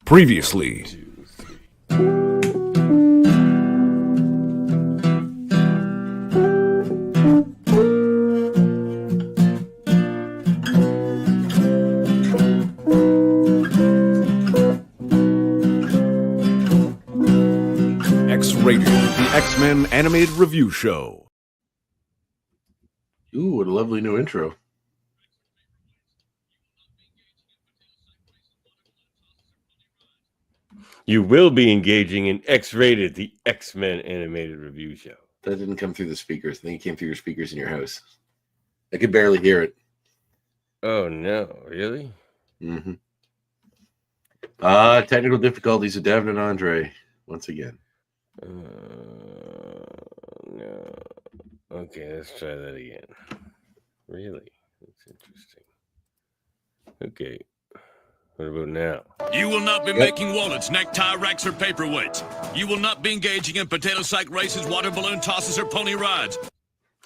Previously. X-Rated, the X-Men animated review show. Ooh, what a lovely new intro. You will be engaging in X-Rated, the X-Men animated review show. That didn't come through the speakers. I think it came through your speakers in your house. I could barely hear it. Oh, no. Really? Mm-hmm. Technical difficulties with Devin and Andre once again. No. Okay, let's try that again. Really? That's interesting. Okay. What about now? You will not be making wallets, necktie racks, or paperweights. You will not be engaging in potato sack races, water balloon tosses, or pony rides.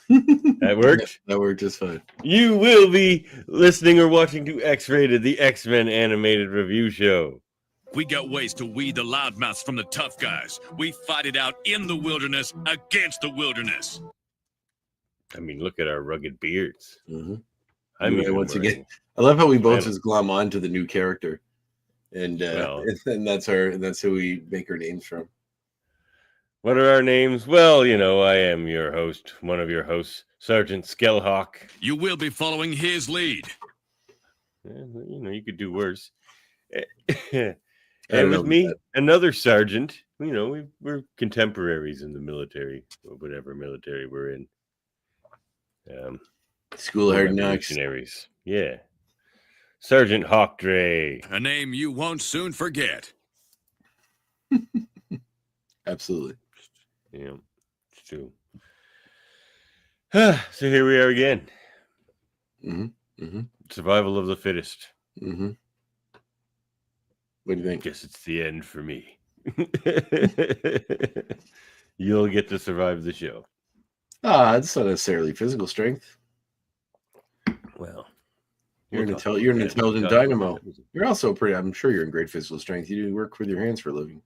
That worked? That worked just fine. You will be listening or watching to X-Rated, the X-Men animated review show. We got ways to weed the loudmouths from the tough guys. We fight it out in the wilderness against the wilderness. I mean, look at our rugged beards. Mm-hmm. I mean, once again, I love how we both just glom on to the new character, and that's who we make our names from. What are our names? Well, you know, I am your host, one of your hosts, Sergeant Skellhawk. You will be following his lead. You know, you could do worse. And with me, another sergeant. You know, we're contemporaries in the military, or whatever military we're in. School of Hard Knocks. Yeah. Sergeant Hawkdray. A name you won't soon forget. Absolutely. Yeah, it's true. So here we are again. Mm-hmm. Mm-hmm. Survival of the fittest. Mm-hmm. What do you think? Guess it's the end for me. You'll get to survive the show. It's not necessarily physical strength. Well, you're an intelligent dynamo. You're also I'm sure you're in great physical strength. You do work with your hands for a living.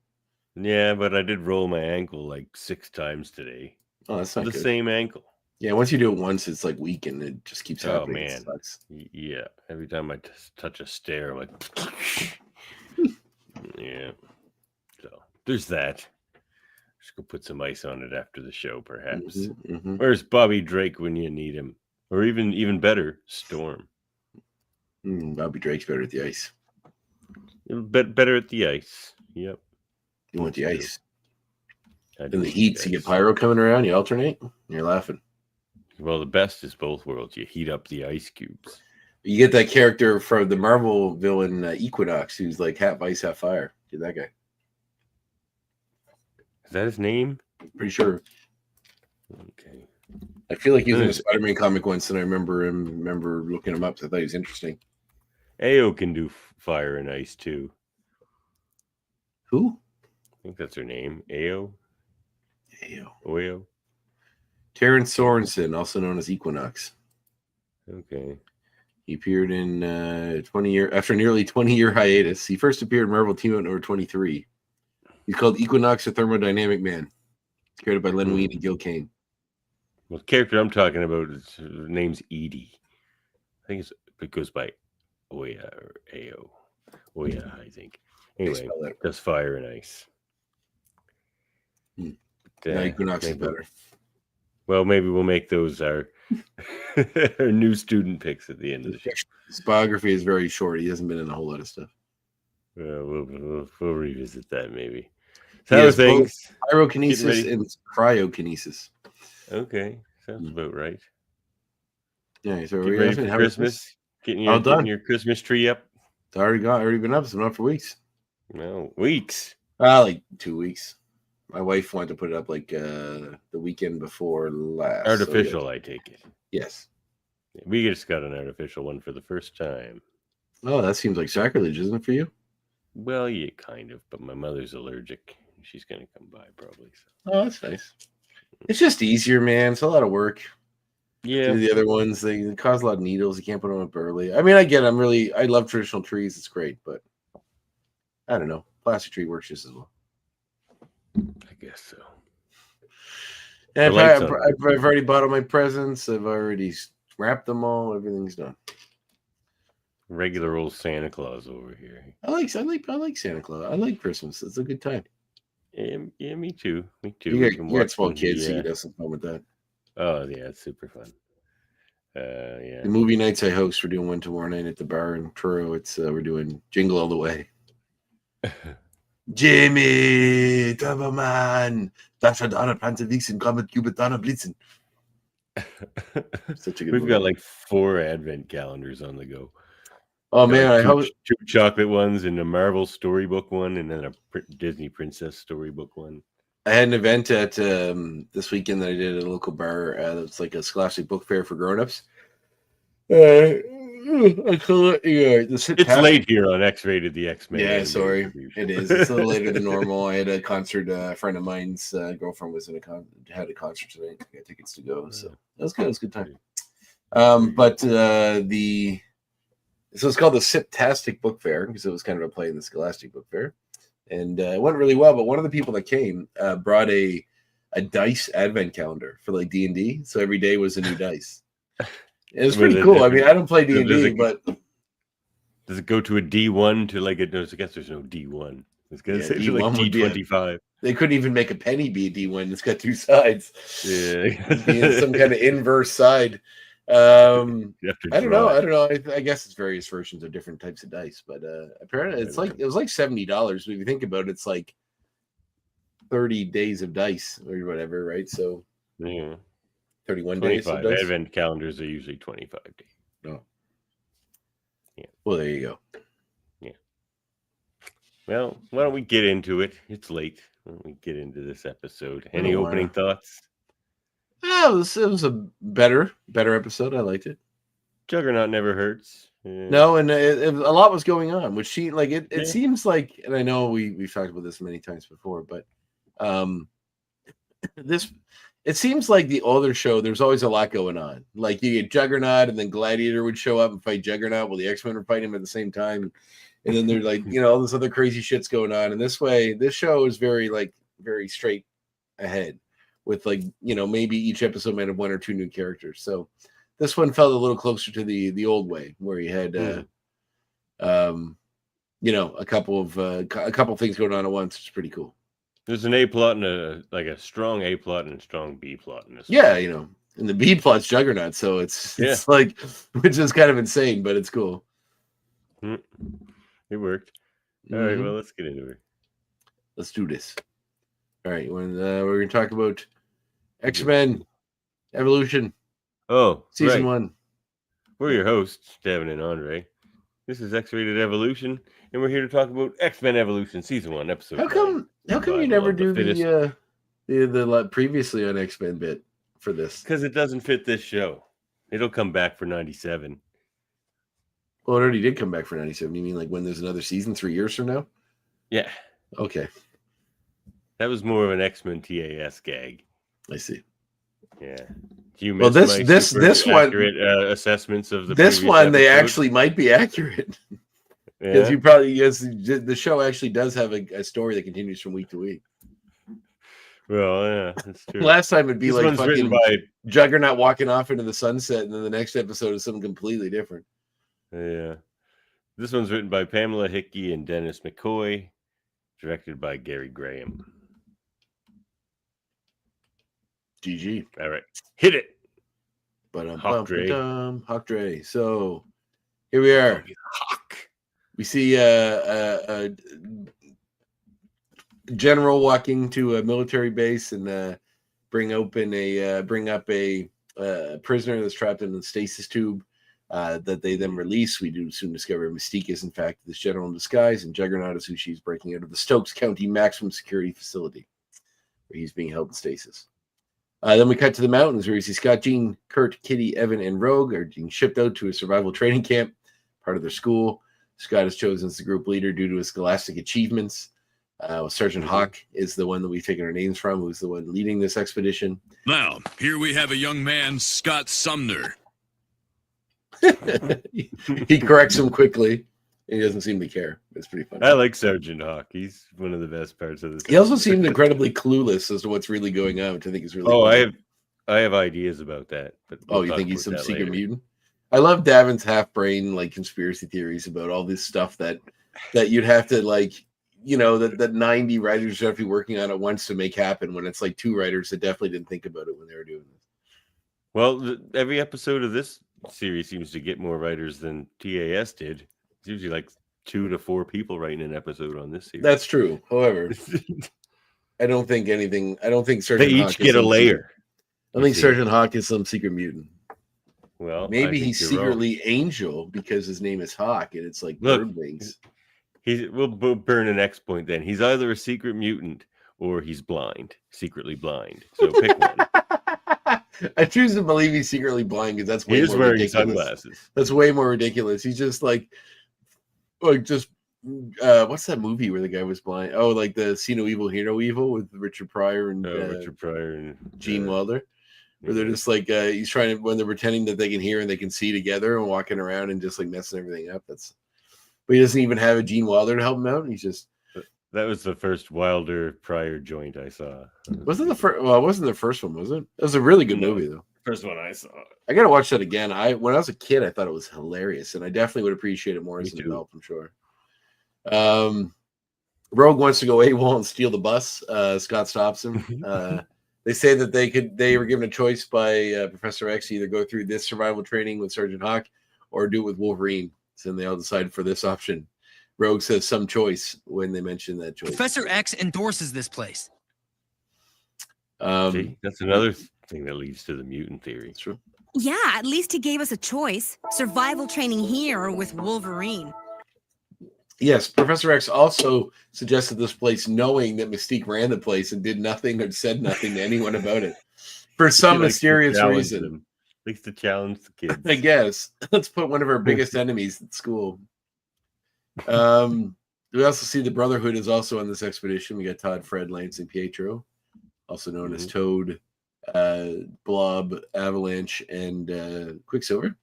Yeah, but I did roll my ankle like 6 times today. Oh, that's not the good. Same ankle. Yeah, once you do it once, it's like weak and it just keeps happening. Oh, man. Yeah, every time I touch a stair, I'm like... Yeah. So, there's that. Just go put some ice on it after the show, perhaps. Mm-hmm, mm-hmm. Where's Bobby Drake when you need him? Or even better, Storm. Bobby Drake's better at the ice. Better at the ice. Yep. You want the ice. In the heat, so you get pyro coming around, you alternate, and you're laughing. Well, the best is both worlds. You heat up the ice cubes. You get that character from the Marvel villain Equinox, who's like half ice, half fire. Get that guy. Is that his name? Pretty sure. Okay. I feel like he was in a Spider-Man comic once, and I remember looking him up. So I thought he was interesting. Ao can do fire and ice too. Who? I think that's her name. Ao. Terrence Sorensen, also known as Equinox. Okay. He appeared in after nearly 20-year hiatus. He first appeared in Marvel Team Up number 23. He's called Equinox, a thermodynamic man. Created by Len Wein and Gil Kane. Well, the character I'm talking about, his name's Edie. I think it goes by Oya or Ao. Oya, I think. Anyway, does fire and ice. Equinox is better. Well, maybe we'll make those our new student picks at the end of the show. His biography is very short. He hasn't been in a whole lot of stuff. We'll revisit that maybe. So how are things? Pyrokinesis and cryokinesis. Okay, sounds about right. Yeah, so getting ready for Christmas. Getting your Christmas tree up. It's already been up. It's been up for weeks. No, weeks. Like 2 weeks. My wife wanted to put it up like the weekend before last. Artificial, so I take it. Yes. We just got an artificial one for the first time. Oh, that seems like sacrilege, isn't it, for you? Well, yeah, kind of. But my mother's allergic. She's going to come by probably. So. Oh, that's nice. It's just easier, man. It's a lot of work. Yeah. The other ones, they cause a lot of needles. You can't put them up early. I mean, I get it. I love traditional trees. It's great, but I don't know. Plastic tree works just as well. I guess so. And The lights on. I've already bought all my presents. I've already wrapped them all. Everything's done. Regular old Santa Claus over here. I like Santa Claus. I like Christmas. It's a good time. Yeah, me too. Me too. You got small kids, so you'd have some fun with that. Oh yeah, it's super fun. Yeah. The movie nights I host, we're doing one tomorrow night at the bar in Truro. It's we're doing Jingle All the Way. Jimmy, Doberman, das hat eine Panzer Wichsen, komm mit Cubitana Blitzen. Such a good We've movie. got like 4 advent calendars on the go. Oh Got, man, like, I hope 2 chocolate ones and a Marvel storybook one, and then a Disney princess storybook one. I had an event at this weekend that I did at a local bar. It's like a scholastic book fair for grown-ups. I call it It's late here on X-Rated the X-Men. Yeah, sorry, it is. It's a little later than normal. I had a concert. A friend of mine's girlfriend was had a concert tonight. I got tickets to go, so that was good. It was a good time. So it's called the Siptastic Book Fair because it was kind of a play in the Scholastic Book Fair, and it went really well. But one of the people that came brought a dice advent calendar for like D&D, so every day was a new dice. It was pretty cool. I mean, I don't play D&D, but does it go to a D1 to like it? I guess there's no D1. It's gonna say D1 like would be D25. They couldn't even make a penny be a D1. It's got 2 sides. Yeah, some kind of inverse side. I don't know. I guess it's various versions of different types of dice, but apparently it was like $70. But if you think about it, it's like 30 days of dice or whatever, right? So yeah, 31 days of dice. Advent calendars are usually 25 days. No. Yeah. Well, there you go. Yeah. Well, why don't we get into it? It's late. Why don't we get into this episode? Any opening thoughts? Yeah, it was a better episode. I liked it. Juggernaut never hurts. No, and a lot was going on, which it seems like, and I know we've talked about this many times before, but it seems like the older show, there's always a lot going on. Like you get Juggernaut, and then Gladiator would show up and fight Juggernaut while the X-Men were fighting him at the same time, and then there's like all this other crazy shit's going on. And this show is very straight ahead. With maybe each episode might have 1 or 2 new characters. So this one felt a little closer to the old way, where you had a couple of things going on at once. It's pretty cool. There's an A plot and a strong A plot and a strong B plot in this. Yeah, and the B plot's Juggernaut, so it's like, which is kind of insane, but it's cool. It worked. All right, well, let's get into it. Let's do this. All right, we're going to talk about X-Men Evolution. Oh, Season 1. We're your hosts, Devin and Andre. This is X-Rated Evolution, and we're here to talk about X-Men Evolution Season 1, Episode 9. How come you never do the previously on X-Men bit for this? Because it doesn't fit this show. It'll come back for 97. Well, it already did come back for 97. You mean like when there's another season 3 years from now? Yeah. Okay. That was more of an X-Men TAS gag. I see. Yeah. Do you miss this one accurate assessments of the this one? They episode? Actually might be accurate because the show actually does have a story that continues from week to week. Well, yeah, that's true. Last time it'd be this like fucking by Juggernaut walking off into the sunset, and then the next episode is something completely different. Yeah. This one's written by Pamela Hickey and Dennis McCoy, directed by Gary Graham. GG. All right. Hit it. But Hawk Dre. So here we are. Hawk. We see a general walking to a military base and bring up a prisoner that's trapped in the stasis tube that they then release. We do soon discover Mystique is in fact this general in disguise, and Juggernaut is who she's breaking out of the Stokes County maximum security facility where he's being held in stasis. Then we cut to the mountains where we see Scott, Jean, Kurt, Kitty, Evan, and Rogue are being shipped out to a survival training camp, part of their school. Scott is chosen as the group leader due to his scholastic achievements. Sergeant Hawk is the one that we've taken our names from, who's the one leading this expedition. Now, here we have a young man, Scott Sumner. He corrects him quickly. He doesn't seem to care. It's pretty funny. I like Sergeant Hawk. He's one of the best parts of this. He also seemed incredibly clueless as to what's really going on, which I think is really. Oh, cool. I have ideas about that. But we'll you talk think he's some about that secret later. mutant? I love Davin's half brain like conspiracy theories about all this stuff that you'd have to like, that 90 writers have to be working on at once to make happen, when it's like 2 writers that definitely didn't think about it when they were doing this. Well, every episode of this series seems to get more writers than TAS did. It's usually like 2 to 4 people writing an episode on this series. That's true. However, I don't think Sergeant They Hawk each get a layer. I think Sergeant Hawk is some secret mutant. Well, maybe he's secretly Angel because his name is Hawk and it's like bird wings. We'll burn an X point then. He's either a secret mutant or he's blind, secretly blind. So pick one. I choose to believe he's secretly blind because that's way more wearing ridiculous. Sunglasses. That's way more ridiculous. He's just like just what's that movie where the guy was blind? Oh, like the See No Evil, Hear No Evil with Richard Pryor and Gene Wilder. Where they're just like he's trying to, when they're pretending that they can hear and they can see together and walking around and just like messing everything up. But he doesn't even have a Gene Wilder to help him out. He's just that was the first Wilder Pryor joint I saw. Wasn't the first? Well, it wasn't the first one, was it? It was a really good movie though. First one I saw. I gotta watch that again. When I was a kid, I thought it was hilarious, and I definitely would appreciate it more as an adult. I'm sure. Rogue wants to go AWOL and steal the bus. Scott stops him. They say that they were given a choice by Professor X to either go through this survival training with Sergeant Hawk or do it with Wolverine. So then they all decide for this option. Rogue says some choice when they mention that choice. Professor X endorses this place. See, that's another thing that leads to the mutant theory. That's true. Yeah, at least he gave us a choice. Survival training here or with Wolverine. Yes, Professor X also suggested this place knowing that Mystique ran the place and did nothing or said nothing to anyone about it. For some mysterious reason. Likes to challenge the kids. I guess. Let's put one of our biggest enemies at school. We also see the Brotherhood is also on this expedition. We got Todd, Fred, Lance, and Pietro, also known as Toad, Blob, Avalanche, and Quicksilver.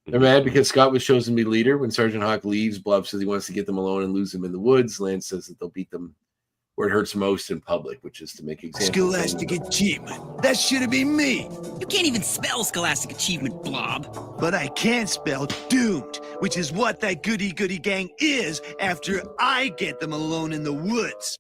They're mad because Scott was chosen to be leader. When Sergeant Hawk leaves, Blob says he wants to get them alone and lose them in the woods. Lance says that they'll beat them where it hurts most in public, which is to make examples. Scholastic achievement. That should have been me. You can't even spell scholastic achievement, Blob. But I can spell doomed, which is what that goody-goody gang is after I get them alone in the woods.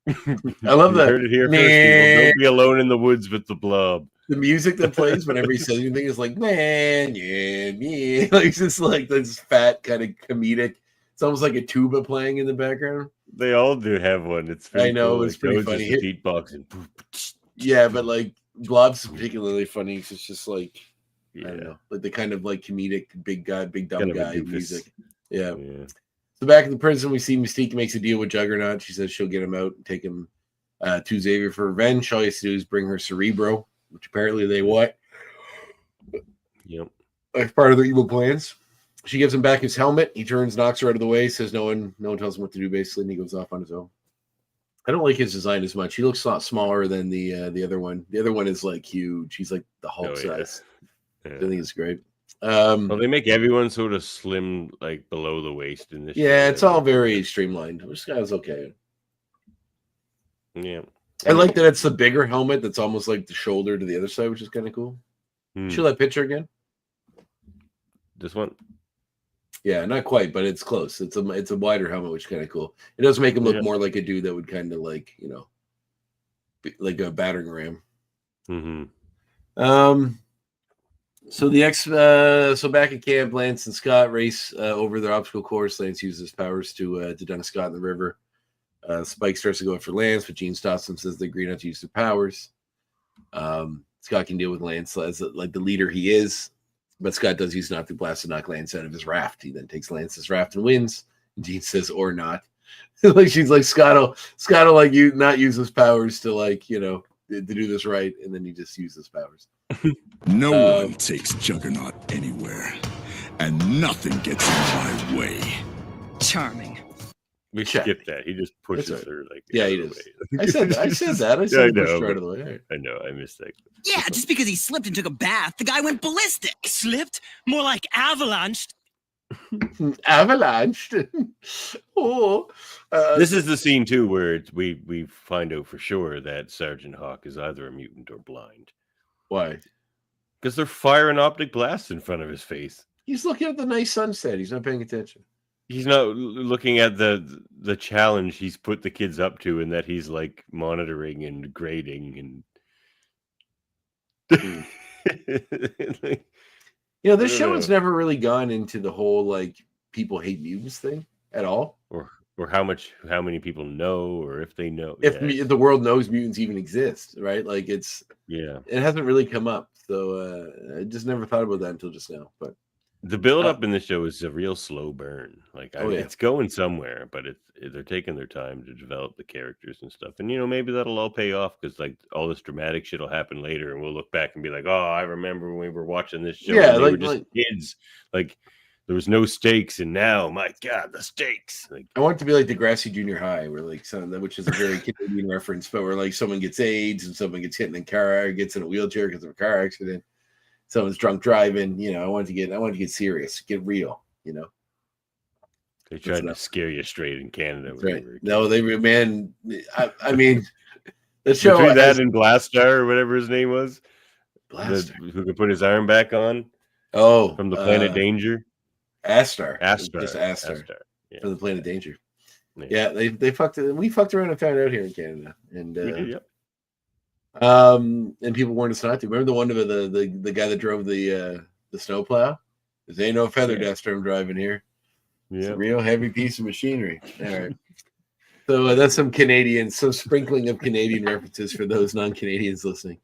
I love that. Heard it here first, people. Don't be alone in the woods with the Blob. The music that plays whenever he says anything is like, man, yeah. Like, it's just like this fat kind of comedic. It's almost like a tuba playing in the background. They all do have one. It's I know, cool. it's pretty funny. Beatboxing. Yeah, but like Blob's particularly funny. It's just like, Yeah. I don't know, like the kind of like comedic big dumb Kind of a guy doofus. music. Yeah. So back in the prison, we see Mystique makes a deal with Juggernaut. She says she'll get him out and take him to Xavier for revenge. All he has to do is bring her Cerebro, which apparently they what? Yep. As part of their evil plans. She gives him back his helmet. He turns, knocks her out of the way, says no one tells him what to do, basically, and he goes off on his own. I don't like his design as much. He looks a lot smaller than the other one. The other one is like huge. He's like the Hulk size. Yeah. I think it's great. Well, they make everyone sort of slim, like below the waist in this. Yeah, show. it's all very streamlined, which is okay. Yeah. I like that it's the bigger helmet that's almost like the shoulder to the other side, which is kind of cool. Show that picture again. This one. Yeah, not quite, but it's close. It's a wider helmet, which is kind of cool. It does make him look more like a dude that would kind of like, be like a battering ram. So so back at camp, Lance and Scott race over their obstacle course. Lance uses his powers to dun Scott in the river. Spike starts to go after Lance, but Gene stops him, says they agree not to use their powers. Scott can deal with Lance as like the leader he is. But Scott does use Not to blast to knock Lance out of his raft. He then takes Lance's raft and wins. And Gene says, or not. Like she's like, Scott'll like you not use his powers to like, to do this right, and then he just uses powers. No one takes Juggernaut anywhere, and nothing gets in my way. Charming. We skip that. He just pushes her like. Yeah, he does. I said that. I said I pushed know. her out of the way. I know. I missed that. Yeah, just because he slipped and took a bath, the guy went ballistic. Slipped? More like avalanched. Avalanche. Oh, This is the scene too where we find out for sure that Sergeant Hawk is either a mutant or blind why? because they're firing optic blasts in front of his face. He's looking at the nice sunset. He's not paying attention. He's not looking at the challenge he's put the kids up to, and that he's like monitoring and grading and. This show has never really gone into the whole like people hate mutants thing at all, or how many people know, or if they know, if the world knows mutants even exist, right? Like it hasn't really come up. So I just never thought about that until just now. But the build up in this show is a real slow burn. Like it's going somewhere, but they're taking their time to develop the characters and stuff. And maybe that'll all pay off because like all this dramatic shit will happen later, and we'll look back and be like, "Oh, I remember when we were watching this show. Yeah, and they were just kids. Like there was no stakes, and now, my God, the stakes!" Like I want it to be like Degrassi Junior High, where like which is a very Canadian reference, but where like someone gets AIDS and someone gets hit in a car, gets in a wheelchair because of a car accident. Someone's drunk driving, I want to get serious, get real, They tried to scare you straight in Canada. Right. No, I mean, the show between that and Blastar or whatever his name was, who could put his arm back on. Oh, from the Planet Danger. Astar, just Astar. Yeah. From the Planet Danger. Yeah, they fucked it. We fucked around and found out here in Canada, and we did, yep. And people warned us not to. Remember the one of the guy that drove the snowplow? There ain't no feather duster I'm driving here. It's a real heavy piece of machinery. All right. So that's some sprinkling of Canadian references for those non-Canadians listening.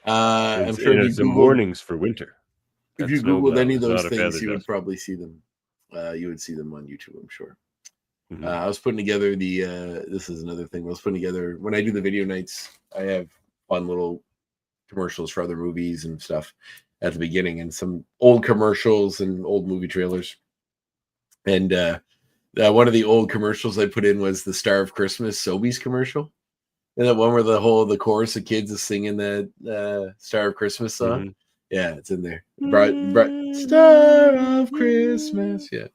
I'm sure if you some warnings for winter. If you Googled any of those things, you would probably see them. You would see them on YouTube, I'm sure. Mm-hmm. I was putting together this is another thing. I was putting together, when I do the video nights, I have fun little commercials for other movies and stuff at the beginning, and some old commercials and old movie trailers. And one of the old commercials I put in was the Star of Christmas Sobeys commercial. And that one where the chorus of kids is singing that Star of Christmas song. Mm-hmm. Yeah, it's in there. Bright Star of Christmas. Yeah.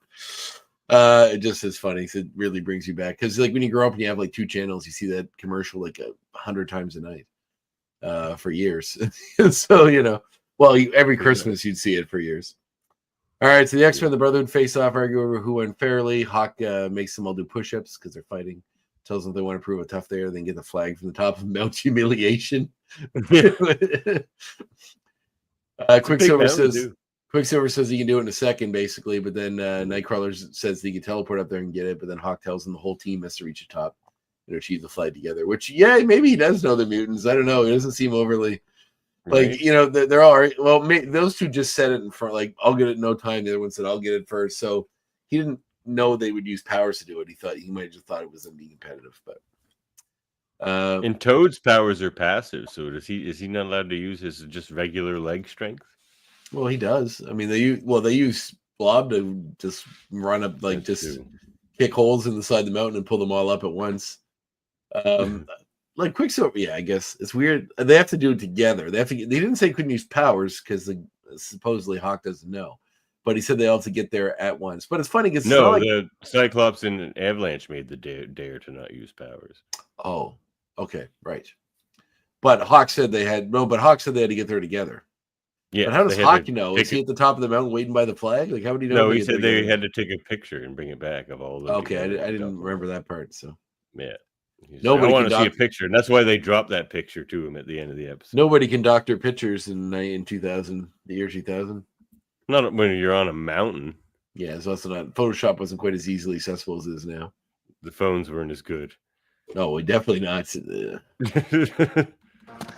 It just is funny. It really brings you back. Because like when you grow up and you have like 2 channels, you see that commercial like 100 times a night for years. So, every Christmas you'd see it for years. All right, so the X-Men and the Brotherhood face off, argue over who won fairly. Hawk makes them all do push-ups because they're fighting. Tells them they want to prove how tough they are, then get the flag from the top of Mount Humiliation. Quicksilver says he can do it in a second, basically, but then Nightcrawler says he can teleport up there and get it, but then Hawk tells him the whole team has to reach the top and achieve the flag together, which, maybe he does know the mutants. I don't know. It doesn't seem overly... Like, they're all right. Well, those two just said it in front, like, I'll get it in no time. The other one said, I'll get it first. So he didn't know they would use powers to do it. He might have just thought it was them being competitive. But and Toad's powers are passive, so is he not allowed to use his just regular leg strength? Well, he does. I mean, they use Blob to just run up, like, kick holes in the side of the mountain and pull them all up at once. Like Quicksilver, I guess it's weird. They have to do it together. They didn't say couldn't use powers because supposedly Hawk doesn't know, but he said they all have to get there at once. But it's funny because the Cyclops and Avalanche made the dare to not use powers. Oh, okay, right. But Hawk said they had to get there together. Yeah. But how does Hawk know? Is he at the top of the mountain waiting by the flag? Like, how would he know? No, he said they had to take a picture and bring it back of all of them. Okay, I didn't remember that part. So yeah. Nobody want to see a picture, and that's why they dropped that picture to him at the end of the episode. Nobody can doctor pictures in 2000, the year 2000. Not when you're on a mountain. Yeah, it's also not. Photoshop wasn't quite as easily accessible as it is now. The phones weren't as good. No, definitely not. Man,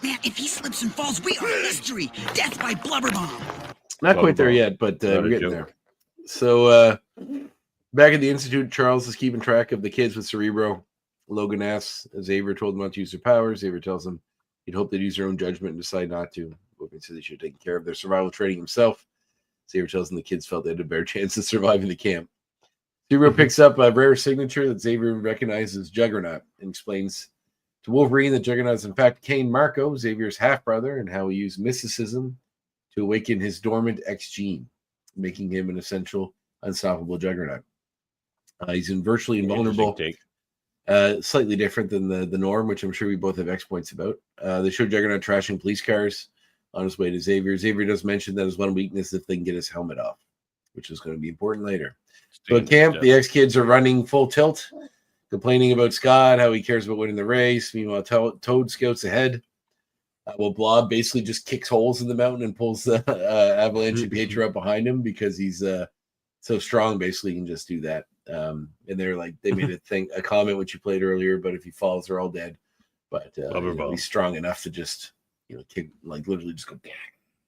if he slips and falls, we are history. Death by blubber bomb. Not quite there yet, but we're getting there. So back at the Institute, Charles is keeping track of the kids with Cerebro. Logan asks, Xavier told them not to use their powers. Xavier tells them he'd hope they'd use their own judgment and decide not to. Logan said they should have taken care of their survival training himself. Xavier tells them the kids felt they had a better chance of surviving the camp. Cerebro picks up a rare signature that Xavier recognizes as Juggernaut and explains to Wolverine that Juggernaut is in fact Cain Marco, Xavier's half-brother, and how he used mysticism to awaken his dormant X gene, making him an essential unstoppable Juggernaut. He's virtually Interesting invulnerable. take. Slightly different than the norm, which I'm sure we both have exploits about. They show Juggernaut trashing police cars on his way to Xavier. Xavier does mention that his one weakness if they can get his helmet off, which is going to be important later. So at camp, the ex-kids are running full tilt, complaining about Scott, how he cares about winning the race. Meanwhile, Toad scouts ahead. Well, Blob basically just kicks holes in the mountain and pulls Avalanche and Pietro up behind him because he's so strong. Basically, he can just do that. And they're like, they made a comment which you played earlier, but if he falls, they're all dead. But he's strong enough to just kick, like literally just go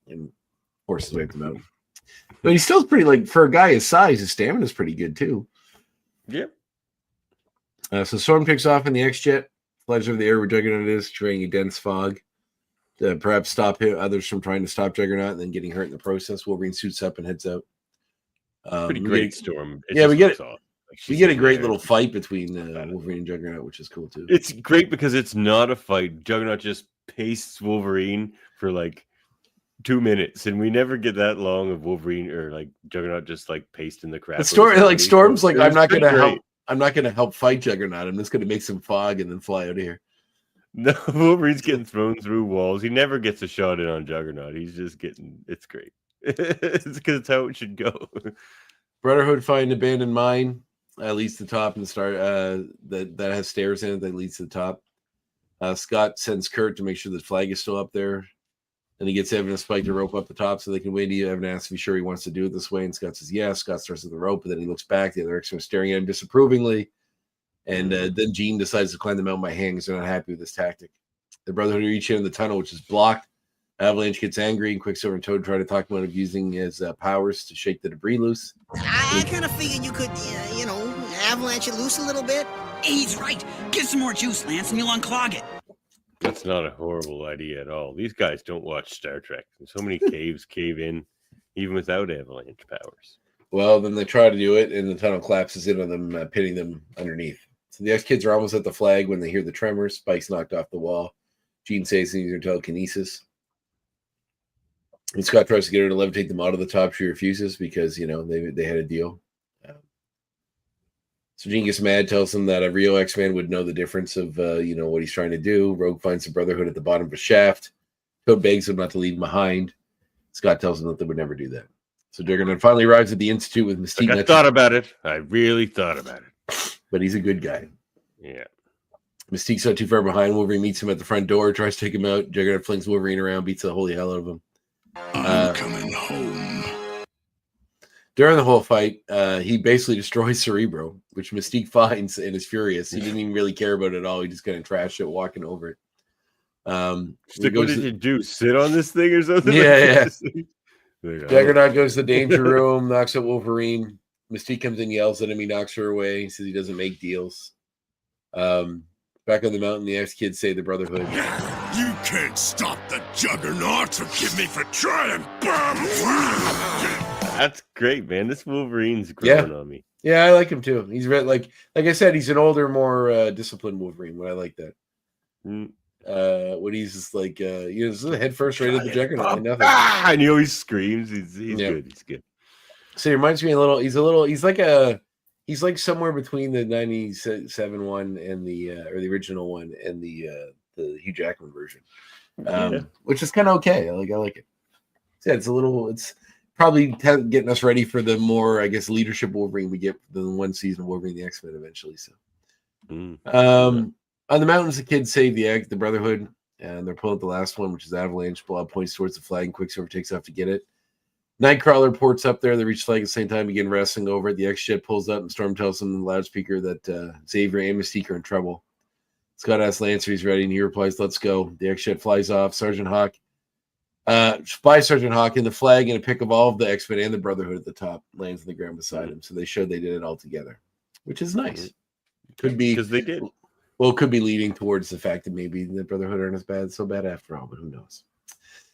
and force his way up the mountain. But he's still pretty, like, for a guy his size, his stamina is pretty good too. Yep. So Storm kicks off in the X-Jet, flies over the air where Juggernaut is, creating a dense fog. To perhaps stop others from trying to stop Juggernaut and then getting hurt in the process. Wolverine suits up and heads out. Pretty great Storm. We get it. We get a great little fight between Wolverine and Juggernaut, which is cool too. It's great because it's not a fight. Juggernaut just pastes Wolverine for like 2 minutes, and we never get that long of Wolverine or like Juggernaut just like pasting the crap. Storm's like, I'm not gonna help. I'm not gonna help fight Juggernaut. I'm just gonna make some fog and then fly out of here. No, Wolverine's getting thrown through walls. He never gets a shot in on Juggernaut. He's just getting. It's great. It's because it's how it should go. Brotherhood find abandoned mine. Leads to the top and start that has stairs in it that leads to the top. Scott sends Kurt to make sure the flag is still up there. Then he gets Evan and Spike to rope up the top so they can wait. Evan asks if he's sure he wants to do it this way, and Scott says yes. Scott starts at the rope, but then he looks back. The other X-Men are staring at him disapprovingly. And then Jean decides to climb the mountain by hand because they're not happy with this tactic. The Brotherhood reach in the tunnel, which is blocked. Avalanche gets angry, and Quicksilver and Toad try to talk about using his powers to shake the debris loose. I kind of figured you could, avalanche it loose a little bit. He's right. Give some more juice, Lance, and you'll unclog it. That's not a horrible idea at all. These guys don't watch Star Trek. So many caves cave in, even without avalanche powers. Well, then they try to do it, and the tunnel collapses in on them, pinning them underneath. So the X-Kids are almost at the flag when they hear the tremors. Spike's knocked off the wall. Jean says he's using telekinesis. And Scott tries to get her to levitate them out of the top. She refuses because, they had a deal. So Jean gets mad, tells him that a real X-Man would know the difference of, what he's trying to do. Rogue finds the Brotherhood at the bottom of a shaft. Toad begs him not to leave him behind. Scott tells him that they would never do that. So Juggernaut finally arrives at the Institute with Mystique. I thought about it. I really thought about it. But he's a good guy. Yeah. Mystique's not too far behind. Wolverine meets him at the front door, tries to take him out. Juggernaut flings Wolverine around, beats the holy hell out of him. I'm coming home. During the whole fight, he basically destroys Cerebro, which Mystique finds and is furious. He didn't even really care about it at all. He just kind of trashed it, walking over it. Like, what did you do? Sit on this thing or something? Yeah. Juggernaut goes to the danger room, knocks out Wolverine. Mystique comes in, yells at him. He knocks her away. He says he doesn't make deals. Back on the mountain, the X-Kids say the Brotherhood. You can't stop the Juggernaut. Forgive me for trying. That's great, man. This Wolverine's growing on me. Yeah, I like him too. He's like I said, he's an older, more disciplined Wolverine. But I like that. When he's just like, head first right at the Juggernaut. Nothing. And he always screams. He's good. He's good. So he reminds me he's like somewhere between the 97 one and the or the original one and the Hugh Jackman version, which is kind of okay. I like it. Yeah, it's probably getting us ready for the more, I guess, leadership Wolverine we get the one season of Wolverine the X-Men eventually. So, on the mountains, the kids save the Brotherhood, and they're pulling up the last one, which is Avalanche. Blob points towards the flag, and Quicksilver takes off to get it. Nightcrawler ports up there. They reach the flag at the same time, begin wrestling over it. The X-Jet pulls up, and Storm tells them in the loudspeaker that Xavier and Mystique are in trouble. Scott asks Lancer he's ready, and he replies, "Let's go." The X-Jet flies off. Sergeant Hawk, and the flag and a pic of all of the X-Men and the Brotherhood at the top lands on the ground beside him. So they showed they did it all together, which is nice. Could be because they did. Well, it could be leading towards the fact that maybe the Brotherhood aren't so bad after all, but who knows?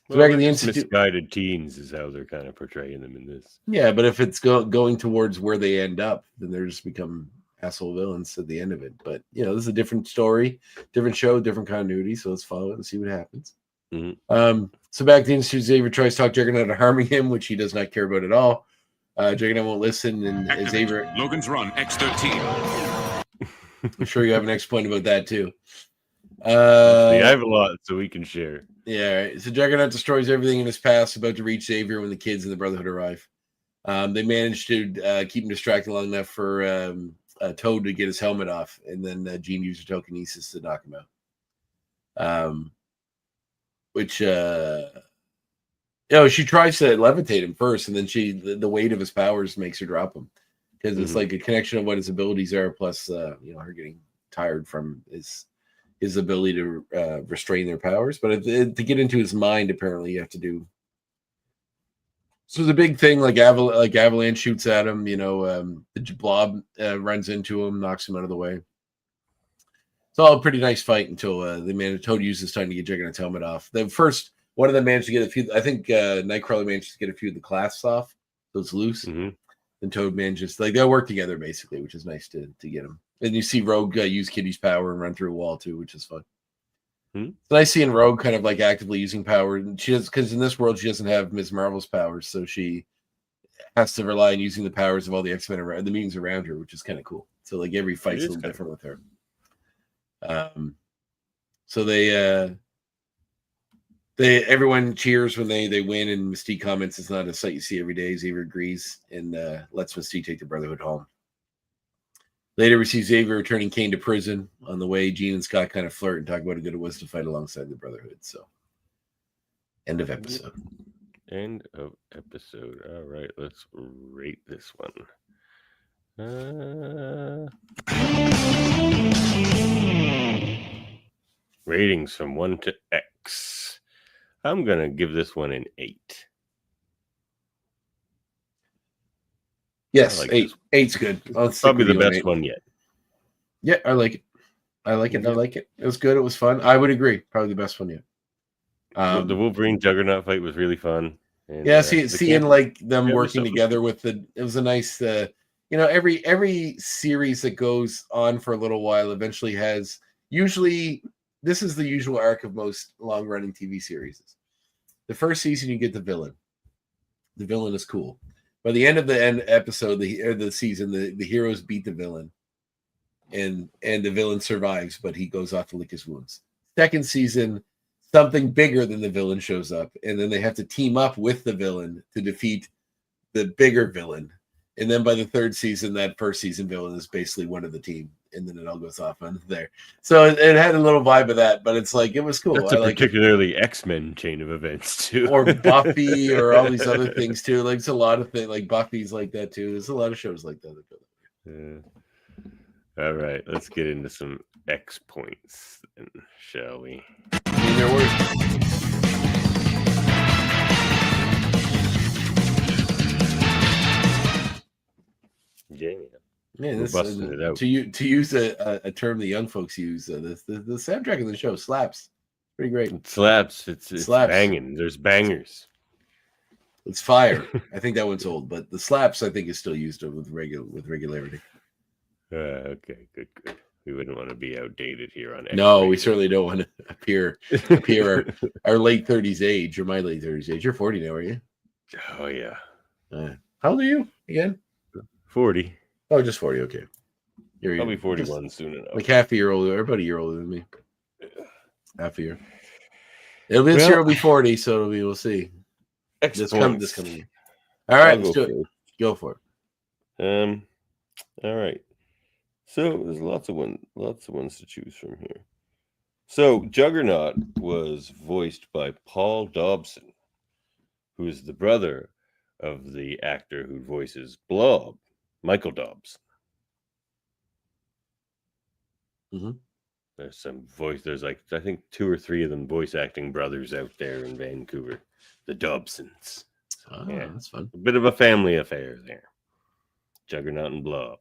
So back in the Institute, misguided teens is how they're kind of portraying them in this. Yeah, but if it's going towards where they end up, then they're just become asshole villains at the end of it. But this is a different story, different show, different continuity. So let's follow it and see what happens. So back to the Institute, Xavier tries to talk Juggernaut out of harming him, which he does not care about at all. Juggernaut won't listen, and Xavier. Logan's Run X13. I'm sure you have an next point about that too. See, I have a lot, so we can share. Yeah, right. So Juggernaut destroys everything in his past, about to reach Xavier when the kids and the Brotherhood arrive. They managed to keep him distracted long enough for Toad to get his helmet off, and then Jean used her telekinesis to knock him out. Which she tries to levitate him first, and then the weight of his powers makes her drop him, because it's like a connection of what his abilities are, plus her getting tired from his ability to restrain their powers. But to get into his mind, apparently you have to do. So the big thing, like Avalanche shoots at him, the Blob runs into him, knocks him out of the way. It's all a pretty nice fight until Toad uses time to get Juggernaut's helmet off. The first one of them managed to get a few. I think Nightcrawler managed to get a few of the clasps off, so it's loose. And Toad manages, they'll work together basically, which is nice to get them. And you see Rogue use Kitty's power and run through a wall too, which is fun. It's nice seeing Rogue kind of like actively using power. And she does, because in this world she doesn't have Ms. Marvel's powers, so she has to rely on using the powers of all the X-Men around, the mutants around her, which is kind of cool. So like every fight's a little different with her. So everyone cheers when they win, and Mystique comments it's not a sight you see every day. Xavier agrees and lets Mystique take the Brotherhood home. Later, we see Xavier returning Kane to prison. On the way, Jean and Scott kind of flirt and talk about how good it was to fight alongside the Brotherhood. So, end of episode. End of episode. All right, let's rate this one. Ratings from 1 to X. I'm going to give this one an 8. Yes, like 8. 8's good. It's probably the best one yet. Yeah, I like it. I like it. It was good. It was fun. I would agree. Probably the best one yet. The Wolverine Juggernaut fight was really fun. And, seeing like them working together with it was a nice. Every series that goes on for a little while eventually has. Usually, this is the usual arc of most long-running TV series. The first season, you get the villain. The villain is cool. By the end of the episode, the season, the heroes beat the villain, and the villain survives, but he goes off to lick his wounds. Second season, something bigger than the villain shows up, and then they have to team up with the villain to defeat the bigger villain. And then by the third season, that first season villain is basically one of the team, and then it all goes off on there. So it had a little vibe of that, but it's like it was cool. That's a particularly X-Men chain of events too, or Buffy, or all these other things too. Like it's a lot of things. Like Buffy's like that too. There's a lot of shows like that. All right, let's get into some X points, then, shall we? I mean, there were. Yeah. Man, this to use a term the young folks use. The soundtrack of the show slaps. Pretty great. It slaps. It's slaps. Banging. There's bangers. It's fire. I think that one's old, but the slaps I think is still used with regularity. Okay, good. We wouldn't want to be outdated here on. No, we certainly don't want to appear our late 30s age, or my late 30s age. You're 40 now, are you? Oh yeah. How old are you again? 40. Oh, just 40. Okay. I'll be 41 soon enough. Like half a year older, or about a year older than me. Half a year. This year will be 40, so we'll see. This coming year. All right, let's do it. Go for it. All right. So there's lots of ones to choose from here. So Juggernaut was voiced by Paul Dobson, who is the brother of the actor who voices Blob, Michael Dobson. Mm-hmm. There's like, I think 2 or 3 of them voice acting brothers out there in Vancouver. The Dobsons. Oh, yeah, that's fun. A bit of a family affair there. Juggernaut and Blob.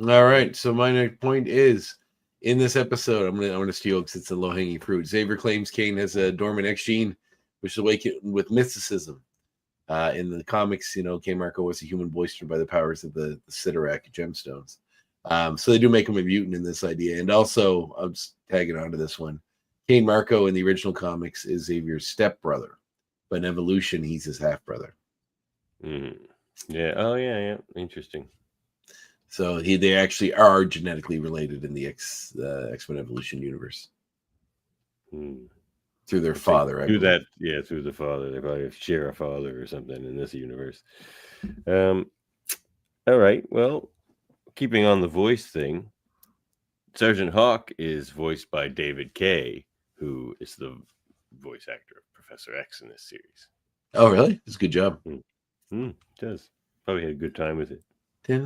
All right. So my next point is, in this episode, I'm gonna steal because it's a low-hanging fruit. Xavier claims Kane has a dormant X gene, which is awakened with mysticism. In the comics, Kane Marco was a human boistered by the powers of the Sidorak gemstones. So they do make him a mutant in this idea. And also, I'm just tagging onto this one. Kane Marco in the original comics is Xavier's stepbrother, but in Evolution, he's his half-brother. Yeah. Oh, yeah. Interesting. So they actually are genetically related in the X-Men Evolution universe through their father. I Through believe. that, through the father. They probably share a father or something in this universe. All right. Well, keeping on the voice thing, Sergeant Hawk is voiced by David Kaye, who is the voice actor of Professor X in this series. Oh, really? It's a good job. Does. Probably had a good time with it. All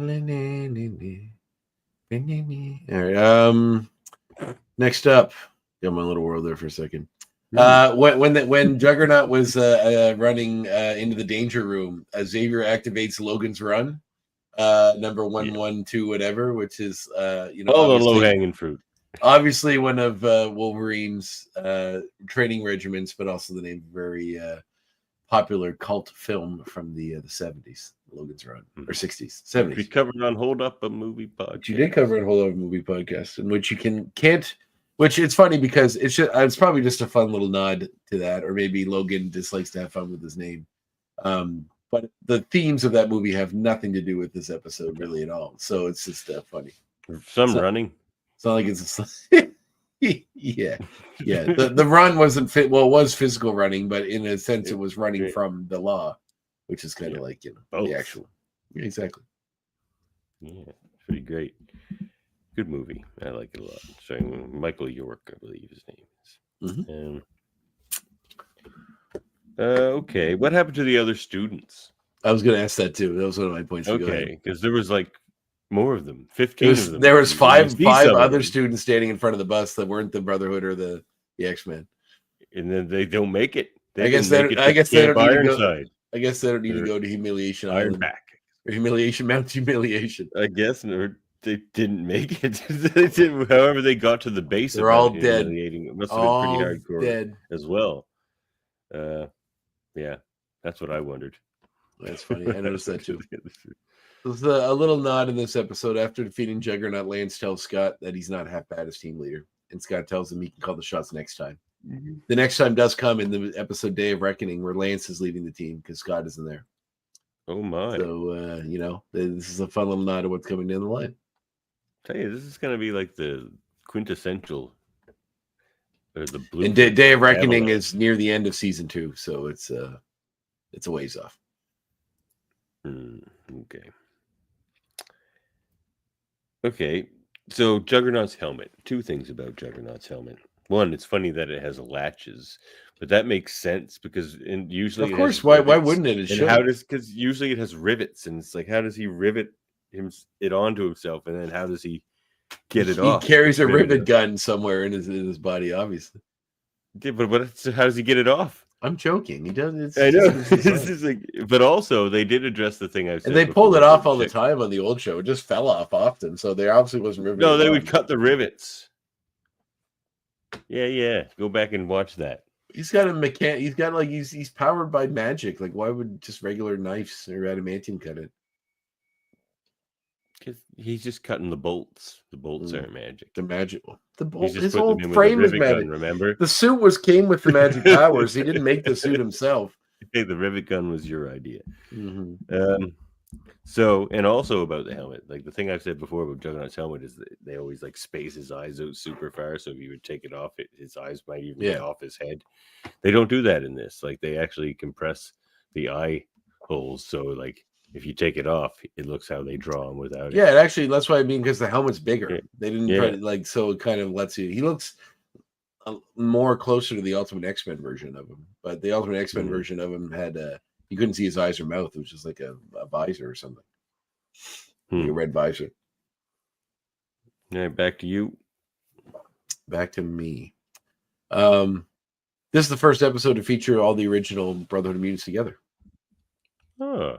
right. Next up, got my little world there for a second. When Juggernaut was running into the danger room, Xavier activates Logan's Run, number 112, whatever, which is all the low hanging fruit. Obviously, one of Wolverine's training regiments, but also the name of a very popular cult film from the 70s, Logan's Run, or 60s, 70s. We covered on Hold Up a Movie Podcast. You did cover a Hold Up a Movie Podcast, in which you can't. Which it's funny because it's probably just a fun little nod to that, or maybe Logan just likes to have fun with his name. But the themes of that movie have nothing to do with this episode really at all. So it's just funny. Running. It's not like it's yeah. The run wasn't fit. Well, it was physical running, but in a sense, it was running from the law, which is kind of like both. The actual. Yeah, exactly. Yeah, pretty great. Good movie. I like it a lot. Starring Michael York, I believe his name is. Okay, what happened to the other students? I was going to ask that too. That was one of my points. Okay, because there was like more of them. 15 of them. There was five other students standing in front of the bus that weren't the Brotherhood or the X-Men. And then they don't make it. I guess they don't need to go. I guess they don't need to go to Humiliation Island. Or Humiliation Mount Humiliation. I guess they didn't make it. They didn't, however, they got to the base. They're all dead. It must have been pretty hardcore dead as well. Yeah, that's what I wondered. That's funny. I noticed that too. There's a little nod in this episode. After defeating Juggernaut, Lance tells Scott that he's not half bad as team leader, and Scott tells him he can call the shots next time. The next time does come in the episode Day of Reckoning, where Lance is leading the team because Scott isn't there. Oh my! So this is a fun little nod of what's coming down the line. Tell you, this is going to be like the quintessential. Or the blue. And Day of Reckoning is near the end of season 2, so it's a ways off. Okay. So Juggernaut's helmet. 2 things about Juggernaut's helmet. One, it's funny that it has latches, but that makes sense because usually, of course, why wouldn't it? Because usually it has rivets, and it's like, how does he rivet it onto himself, and then how does he get it off? He carries a rivet gun somewhere in his body, obviously. Yeah, but how does he get it off? I'm joking. He does. I know. But also, they did address the thing I said. And they pulled it off all the time on the old show. It just fell off often, so there obviously wasn't riveting. No, they would cut the rivets. Yeah. Go back and watch that. He's got a He's got he's powered by magic. Like, why would just regular knives or adamantium cut it? Because he's just cutting the bolts. The bolts are magic. The magic. The bolt. His whole frame is magic. Remember, the suit came with the magic powers. He didn't make the suit himself. Hey, the rivet gun was your idea. So, and also about the helmet, like the thing I've said before about Juggernaut's helmet is that they always like space his eyes out super far. So if you would take it off, his eyes might even be off his head. They don't do that in this. Like they actually compress the eye holes. So like if you take it off, it looks how they draw him without it. Yeah, it actually, that's what I mean, because the helmet's bigger. Yeah. They didn't put it so it kind of lets you. He looks more closer to the Ultimate X-Men version of him, but the Ultimate X-Men version of him had you couldn't see his eyes or mouth. It was just like a visor or something. Like a red visor. All right, back to you. Back to me. This is the first episode to feature all the original Brotherhood of Mutants together. Oh.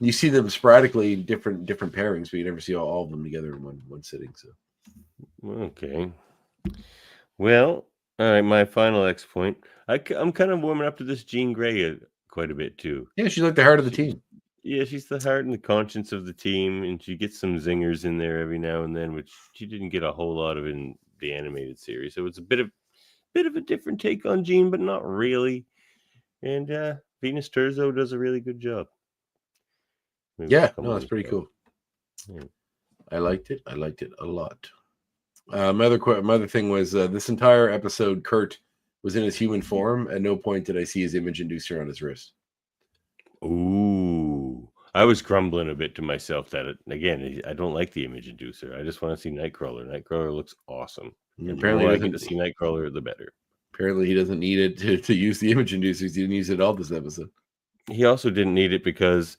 You see them sporadically in different pairings, but you never see all of them together in one sitting. So, okay. Well, all right. My final X point. I'm kind of warming up to this Jean Grey quite a bit too. Yeah, she's like the heart of the team. Yeah, she's the heart and the conscience of the team, and she gets some zingers in there every now and then, which she didn't get a whole lot of in the animated series. So it's a bit of a different take on Jean, but not really. And Venus Terzo does a really good job. Maybe Yeah, it'll come no, on it's the pretty show. cool. Yeah. I liked it. I liked it a lot. My other thing was this entire episode, Kurt was in his human form. At no point did I see his image inducer on his wrist. Ooh, I was grumbling a bit to myself that again, I don't like the image inducer. I just want to see Nightcrawler. Nightcrawler looks awesome. And the Apparently, more I get to see Nightcrawler, the better. Apparently, he doesn't need it to use the image inducers. He didn't use it all this episode. He also didn't need it because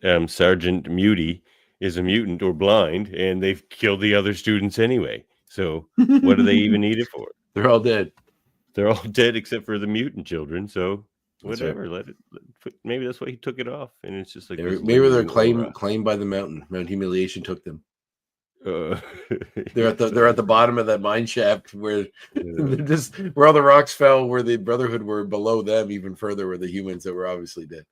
Sergeant Muty is a mutant or blind, and they've killed the other students anyway. So what do they even need it for? They're all dead. They're all dead except for the mutant children. So That's whatever, let it. Maybe that's why he took it off, and it's just like this Maybe they're lingering claimed by the mountain. Mount Humiliation took them. aura. They're at the bottom of that mine shaft where where all the rocks fell, where the Brotherhood were below them, even further, where the humans that were obviously dead.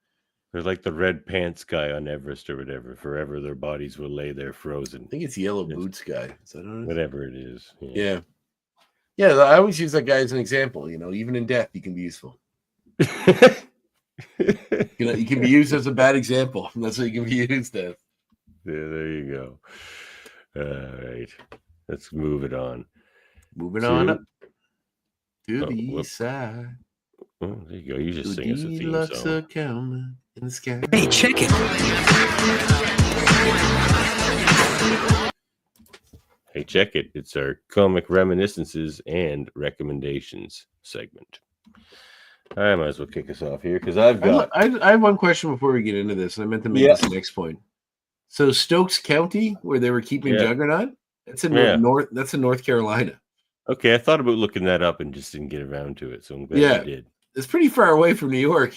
They're like the red pants guy on Everest or whatever. Forever their bodies will lay there frozen. I think it's Yellow Boots guy. Is that what it is? Whatever it is. Yeah. Yeah, I always use that guy as an example. Even in death, he can be useful. You can be used as a bad example. That's what you can be used as. Yeah, there you go. All right. Let's move it on. Moving on up to the east side. Oh, there you go. You just sing us a theme song. In the sky. Hey, check it. Hey, check it. It's our comic reminiscences and recommendations segment. I might as well kick us off here because I've got. I have one question before we get into this. I meant to make this the next point. So Stokes County, where they were keeping Juggernaut, that's in North. That's in North Carolina. Okay, I thought about looking that up and just didn't get around to it. So I'm glad you did. It's pretty far away from New York.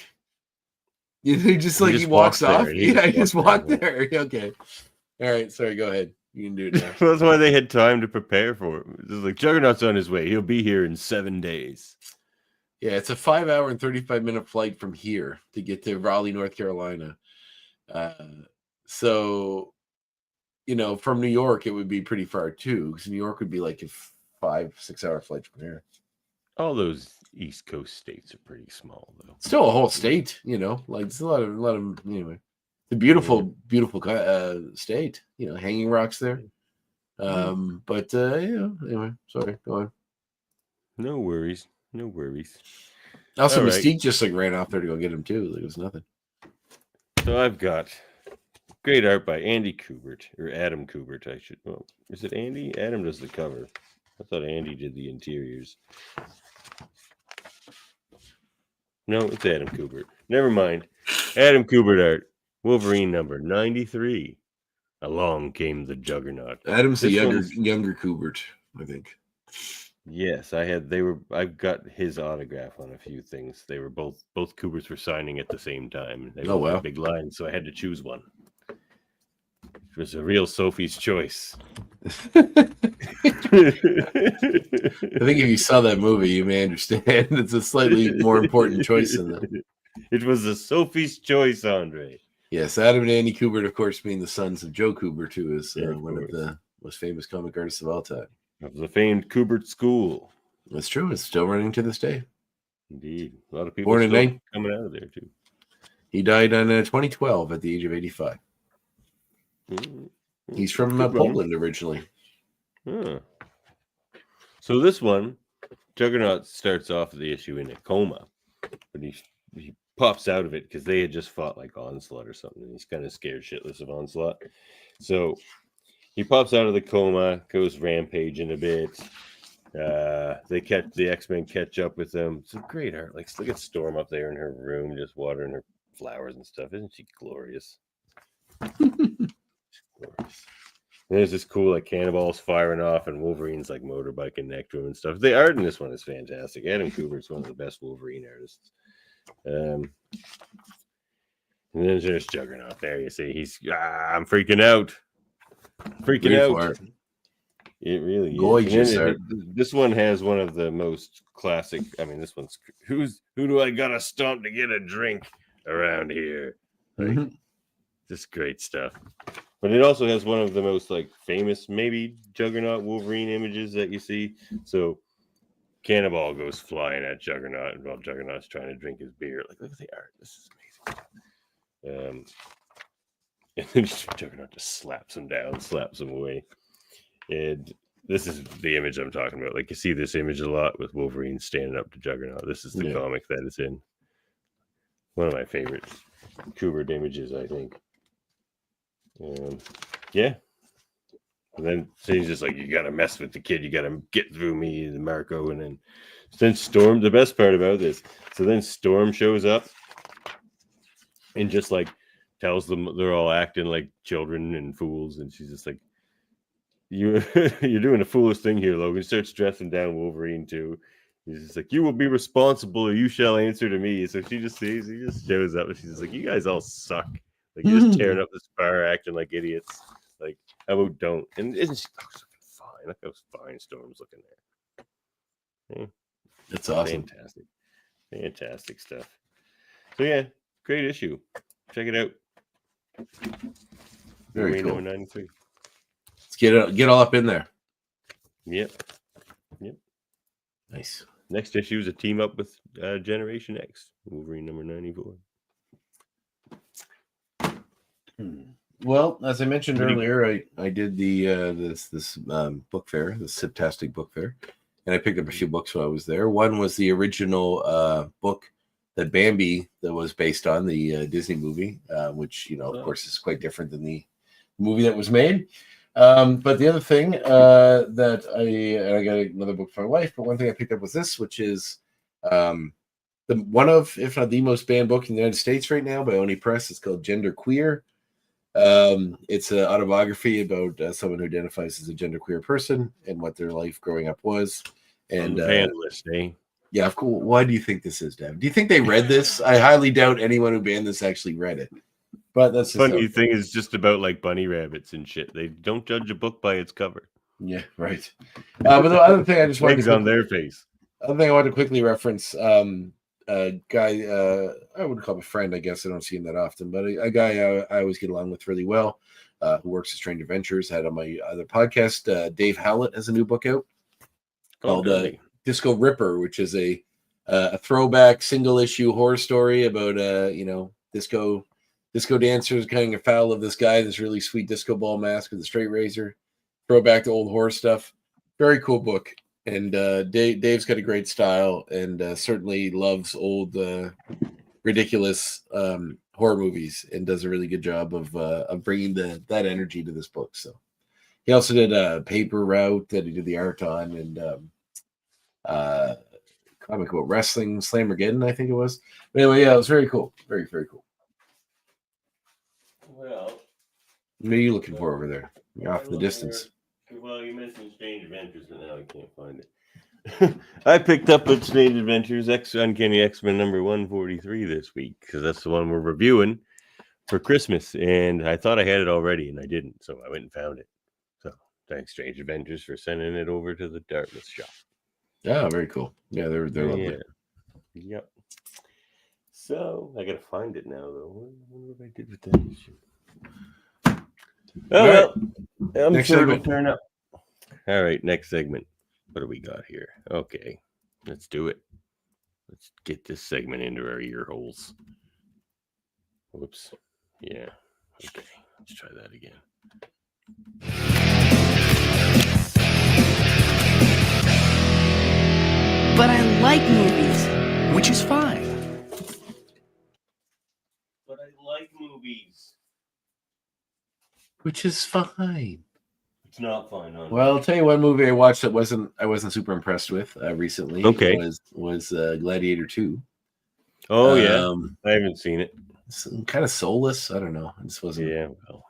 He just he walks off. He just walked there. Okay. All right. Sorry. Go ahead. You can do it now. That's why they had time to prepare for it. It's like Juggernaut's on his way. He'll be here in 7 days. Yeah, it's a 5-hour and 35-minute flight from here to get to Raleigh, North Carolina. So, from New York, it would be pretty far too, because New York would be like a 5-6 hour flight from here. All those East Coast states are pretty small, though. Still a whole state, it's a lot of anyway. The beautiful state, Hanging Rocks there. But anyway, sorry, go on. No worries. Also, Mystique just ran off there to go get him too. It was nothing. So I've got great art by Andy Kubert or Adam Kubert. Is it Andy? Adam does the cover. I thought Andy did the interiors. No, it's Adam Kubert. Never mind. Adam Kubert art. Wolverine number 93. Along came the Juggernaut. Adam's the younger Kubert, I think. Yes, I've got his autograph on a few things. They were both Kuberts were signing at the same time. They were a big line, so I had to choose one. It was a real Sophie's choice. I think if you saw that movie, you may understand it's a slightly more important choice than that. It was a Sophie's choice, Andre. Yes, Adam and Andy Kubert, of course, being the sons of Joe Kubert, who is one of the most famous comic artists of all time. Of the famed Kubert School. That's true. It's still running to this day. Indeed. A lot of people coming out of there, too. He died in 2012 at the age of 85. He's from Poland originally. So this one, Juggernaut starts off the issue in a coma, but he pops out of it because they had just fought like Onslaught or something. And he's kind of scared shitless of Onslaught. So he pops out of the coma, goes rampaging a bit. The X-Men catch up with them. It's a great art. Like, look at Storm up there in her room, just watering her flowers and stuff. Isn't she glorious? Glorious. And there's this cool cannonballs firing off, and Wolverine's motorbiking next to him and stuff. The art in this one is fantastic. Adam Kubert's one of the best Wolverine artists. And then there's Juggernaut. There you see, I'm freaking out. It really is. Gorgeous. This one has one of the most classic. I mean, this one's who do I gotta stomp to get a drink around here? Just great stuff. But it also has one of the most famous, maybe Juggernaut Wolverine images that you see. So Cannonball goes flying at Juggernaut while Juggernaut's trying to drink his beer. Look at the art. This is amazing. And then Juggernaut just slaps him down, slaps him away. And this is the image I'm talking about. Like, you see this image a lot with Wolverine standing up to Juggernaut. This is the comic that it's in. One of my favorite Kubert images, I think. Yeah. And then he's just like, you got to mess with the kid. You got to get through me, and Marco. And then Storm, the best part about this. So then Storm shows up and just like tells them they're all acting like children and fools. And she's just like, you're doing a foolish thing here, Logan. Starts dressing down Wolverine too. He's just like, you will be responsible or you shall answer to me. So he just shows up and she's just like, you guys all suck. Like, you're just tearing up this bar, acting like idiots. Like, how about don't? And isn't she looks fine? Look how fine Storm's looking there. Yeah. That's awesome. Fantastic stuff. So yeah, great issue. Check it out. Very cool. Number 93. Let's get all up in there. Yep. Nice. Next issue is a team up with Generation X. Wolverine number 94. Well, as I mentioned earlier, I did the this book fair, the Fittest book fair, and I picked up a few books while I was there. One was the original book that Bambi that was based on the Disney movie, which of course is quite different than the movie that was made. But the other thing that I got another book for my wife, but one thing I picked up was this, which is one of, if not the most banned book in the United States right now by Oni Press. It's called Gender Queer. It's an autobiography about someone who identifies as a genderqueer person and what their life growing up was. And banned list, eh? Yeah, of course. Why do you think this is, Dev? Do you think they read this? I highly doubt anyone who banned this actually read it. But that's the funny thing is just about like bunny rabbits and shit. They don't judge a book by its cover. Yeah, right. But the other thing I just wanted to on their face. Other thing I wanted to quickly reference, a guy I would call him a friend. I guess I don't see him that often, but a guy I always get along with really well, who works at Strange Adventures. Had on my other podcast, Dave Howlett has a new book out called Disco Ripper, which is a throwback single issue horror story about disco dancers getting afoul of this guy, this really sweet disco ball mask with a straight razor. Throwback to old horror stuff. Very cool book. And Dave's got a great style and certainly loves old, ridiculous horror movies and does a really good job of bringing that energy to this book. So he also did a Paper Route that he did the art on, and comic about wrestling, Slammergeddon, I think it was. But anyway, yeah, it was very cool. Very, very cool. Well, what are you looking for over there? You're off in the distance. Well, you mentioned Strange Adventures, but now I can't find it. I picked up at Strange Adventures Uncanny X-Men number 143 this week because that's the one we're reviewing for Christmas, and I thought I had it already, and I didn't, so I went and found it. So thanks, Strange Adventures, for sending it over to the Dartmouth shop. Oh, very cool. Yeah, they're lovely. Yep. So I gotta find it now, though. I wonder what I did with that issue. Oh, well, I'm next sure segment. it'll turn up. All right, next segment. What do we got here? Okay, let's do it. Let's get this segment into our ear holes. Whoops. Yeah. Okay, let's try that again. But I like movies, which is fine. But I like movies. Which is fine. It's not fine, huh? Well, I'll tell you one movie I watched that I wasn't super impressed with recently. Okay. Was Gladiator 2. Oh yeah, I haven't seen it. It's kind of soulless. I don't know. It just wasn't. Yeah, well,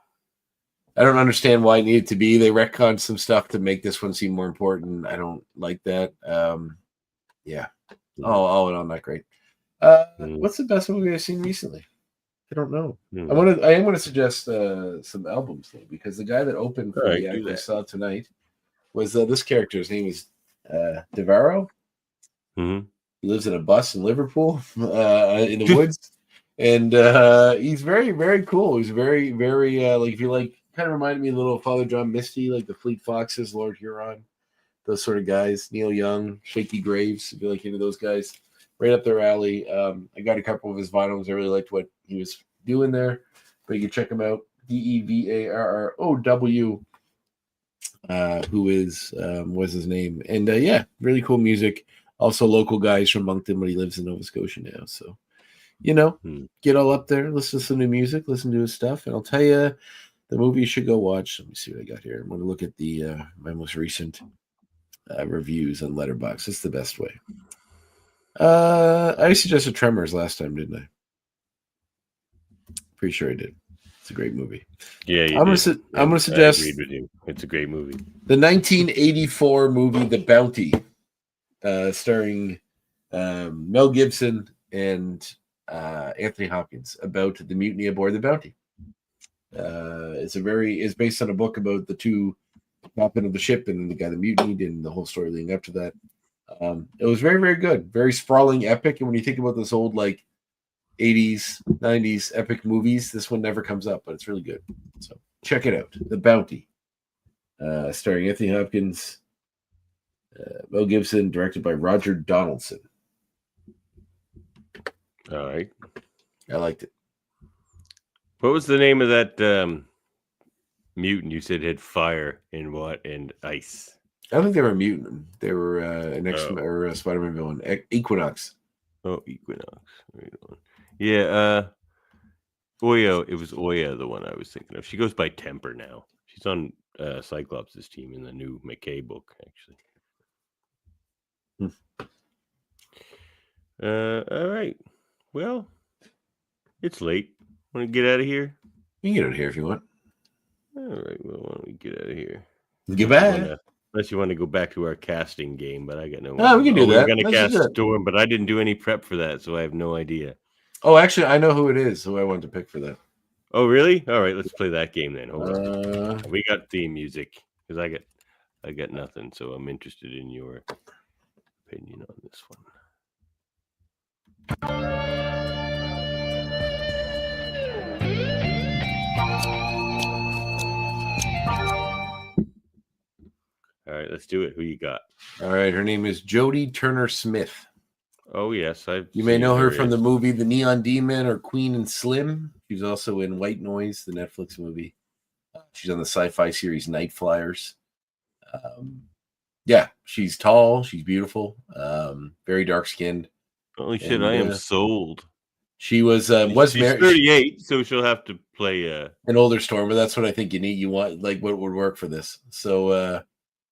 I don't understand why it needed to be. They retconned some stuff to make this one seem more important. I don't like that. Yeah. All in all, not great. What's the best movie I've seen recently? I don't know. I am going to suggest some albums though, because the guy that opened for the act I saw tonight was this character. His name is Devarro. Mm-hmm. He lives in a bus in Liverpool, in the woods, and he's very, very cool. He's very, very like if you like, kind of reminded me a little of Father John Misty, like the Fleet Foxes, Lord Huron, those sort of guys. Neil Young, Shaky Graves, if you like into those guys. Right up their alley. I got a couple of his vinyls. I really liked what he was doing there, but you can check him out. Devarrow, who is what's his name? And yeah, really cool music. Also local guys from Moncton, but he lives in Nova Scotia now. So, get all up there, listen to some new music, listen to his stuff, and I'll tell you the movie you should go watch. Let me see what I got here. I'm going to look at the my most recent reviews on Letterboxd. It's the best way. I suggested Tremors last time, didn't I? Pretty sure I did. It's a great movie. Yeah, I'm going to suggest. I agreed with you. It's a great movie. The 1984 movie The Bounty, starring Mel Gibson and Anthony Hopkins, about the mutiny aboard the Bounty. It's based on a book about the two captain of the ship and the guy that mutinied and the whole story leading up to that. It was very, very good, very sprawling, epic. And when you think about those old 80s, 90s epic movies, this one never comes up, but it's really good. So check it out. The Bounty, starring Anthony Hopkins, Mel Gibson, directed by Roger Donaldson. All right. I liked it. What was the name of that mutant you said had fire and what and ice? I don't think they were a mutant. They were an X-Men or a Spider-Man villain. Equinox. Oh, Equinox. Yeah. Oya. It was Oya, the one I was thinking of. She goes by Temper now. She's on Cyclops' team in the new McKay book, actually. All right. Well, it's late. Want to get out of here? You can get out of here if you want. All right. Well, why don't we get out of here? Goodbye. Unless you want to go back to our casting game, but I got no. Oh, we can do that. We're going to cast Storm, but I didn't do any prep for that, so I have no idea. Oh, actually, I know who it is. Who I want to pick for that. Oh, really? All right, let's play that game then. Hold on. We got theme music because I got nothing, so I'm interested in your opinion on this one. All right, let's do it. Who you got? All right, her name is Jodie Turner-Smith. Oh, yes. You may know her from the movie The Neon Demon or Queen and Slim. She's also in White Noise, the Netflix movie. She's on the sci-fi series Night Flyers. Yeah, she's tall. She's beautiful. Very dark-skinned. Holy shit, I am sold. She was she's 38, so she'll have to play an older Storm, but that's what I think you need. You want what would work for this. So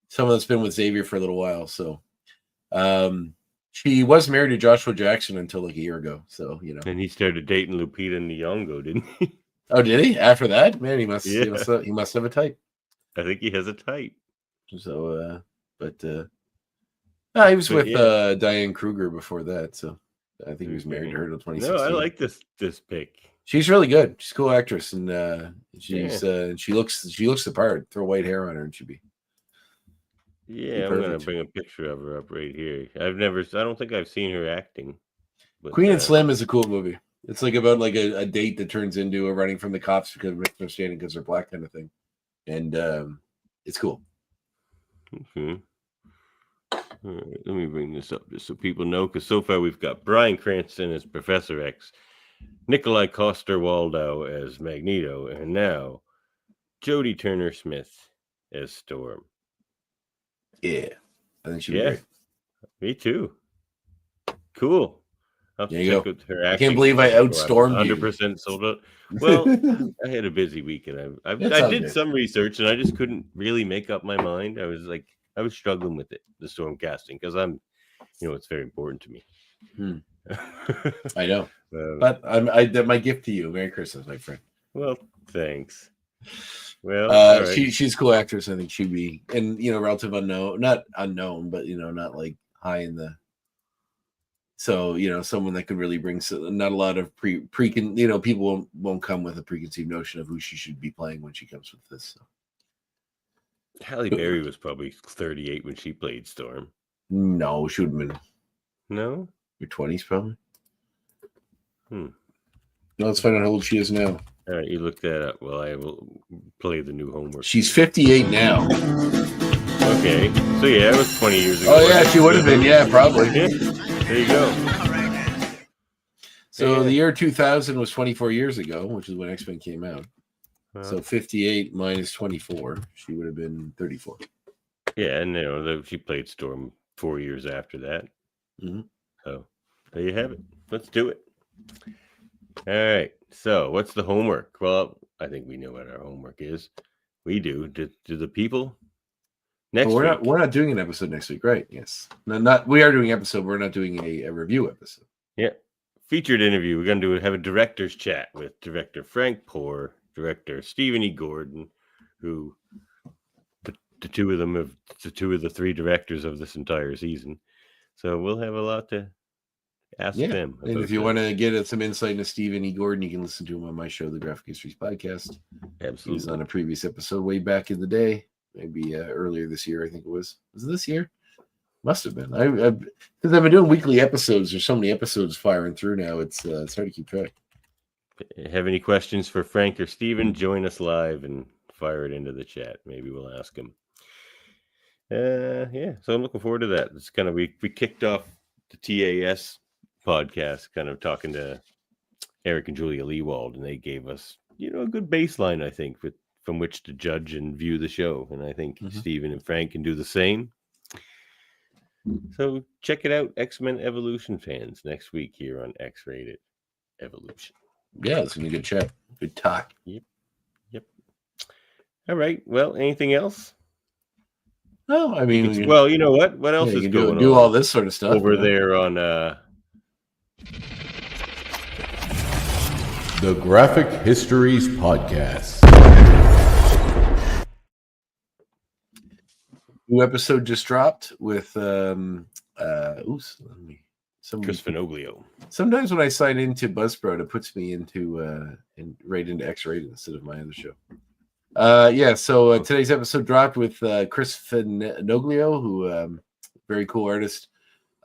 someone that's been with Xavier for a little while. So she was married to Joshua Jackson until a year ago. So and he started dating Lupita Nyong'o, didn't he? Oh, did he? After that, man, he must have a type. I think he has a type. So, he was with Diane Kruger before that. So I think he was married to her till 2016. No, I like this pick. She's really good. She's a cool actress, and she looks the part. Throw white hair on her, and she'd be. Yeah, I'm gonna bring a picture of her up right here. I don't think I've seen her acting. But, Queen and Slim is a cool movie. It's about a date that turns into a running from the cops because of misunderstanding because they're black kind of thing, and it's cool. Okay. All right, let me bring this up just so people know, because so far we've got Bryan Cranston as Professor X, Nikolai Coster-Waldau as Magneto, and now Jodie Turner-Smith as Storm. Yeah, I think she'd be great. Me too. Cool. I'll there you check go. With her I can't believe I outstormed 100% sold out. Well, I had a busy week, and I did some research, and I just couldn't really make up my mind. I was struggling with it, the Storm casting, because it's very important to me. I know, but my gift to you. Merry Christmas, my friend. Well, thanks. Well, right. she's a cool actress. I think she'd be, and relative unknown, not unknown, but not high in the. So someone that could really bring not a lot of people won't come with a preconceived notion of who she should be playing when she comes with this. So. Halle Berry was probably 38 when she played Storm. No, she would have been. No, your 20s probably. No, let's find out how old she is now. All right, you look that up. Well, I will play the new homework. She's 58 now. Okay, so yeah, it was 20 years ago. Oh yeah, she would have been. Yeah, probably. Yeah. There you go. So the year 2000 was 24 years ago, which is when X-Men came out. So 58 minus 24, she would have been 34. Yeah, and she played Storm 4 years after that. Mm-hmm. So there you have it. Let's do it. All right. So what's the homework? Well, I think we know what our homework is. We do. Do the people next week? We're not doing an episode next week, right? Yes. No, we are doing an episode. We're not doing a review episode. Yeah. Featured interview. We're going to have a director's chat with director Frank Poor, director Stephen E. Gordon, who the two of them have the two of the three directors of this entire season. So we'll have a lot to ask them. And if you want to get some insight into Stephen E. Gordon, you can listen to him on my show, the Graphic Histories Podcast. Absolutely. He was on a previous episode way back in the day, maybe earlier this year, I think it was. Was it this year? Must have been. Because I've been doing weekly episodes. There's so many episodes firing through now. It's hard to keep track. Have any questions for Frank or Stephen? Join us live and fire it into the chat. Maybe we'll ask him. Yeah, so I'm looking forward to that. It's kind of we kicked off the TAS podcast, kind of talking to Eric and Julia Leewald, and they gave us, a good baseline, I think, from which to judge and view the show. And I think Stephen and Frank can do the same. So check it out, X-Men Evolution fans, next week here on X-Rated Evolution. Yeah, it's gonna be a good chat. Good talk. Yep. All right. Well, anything else? No, I mean, well, you know what? What else is going on? Do all this sort of stuff over there on The Graphic Histories Podcast. New episode just dropped with Chris Finoglio. Sometimes when I sign into Buzzsprout, it puts me into right into X-Rated instead of my other show. So today's episode dropped with Chris Finoglio, who very cool artist,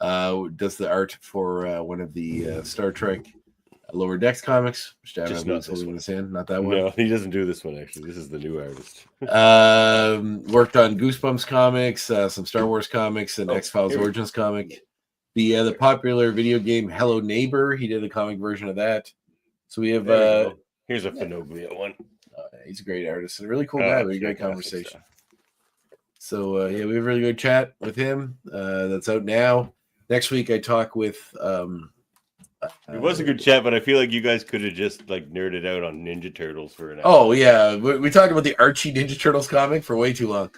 does the art for one of the Star Trek Lower Decks comics, which I have not holding in his hand. Not that one. No, he doesn't do this one actually. This is the new artist. Worked on Goosebumps comics, some Star Wars comics, and X-Files Origins comic. The popular video game Hello Neighbor, he did a comic version of that. So we have here's a Finoglio one. He's a great artist and a really cool guy. We had a great conversation. So we have a really good chat with him. That's out now. Next week I talk with it was a good chat, but I feel like you guys could have just nerded out on Ninja Turtles for an hour. Oh yeah, we talked about the Archie Ninja Turtles comic for way too long,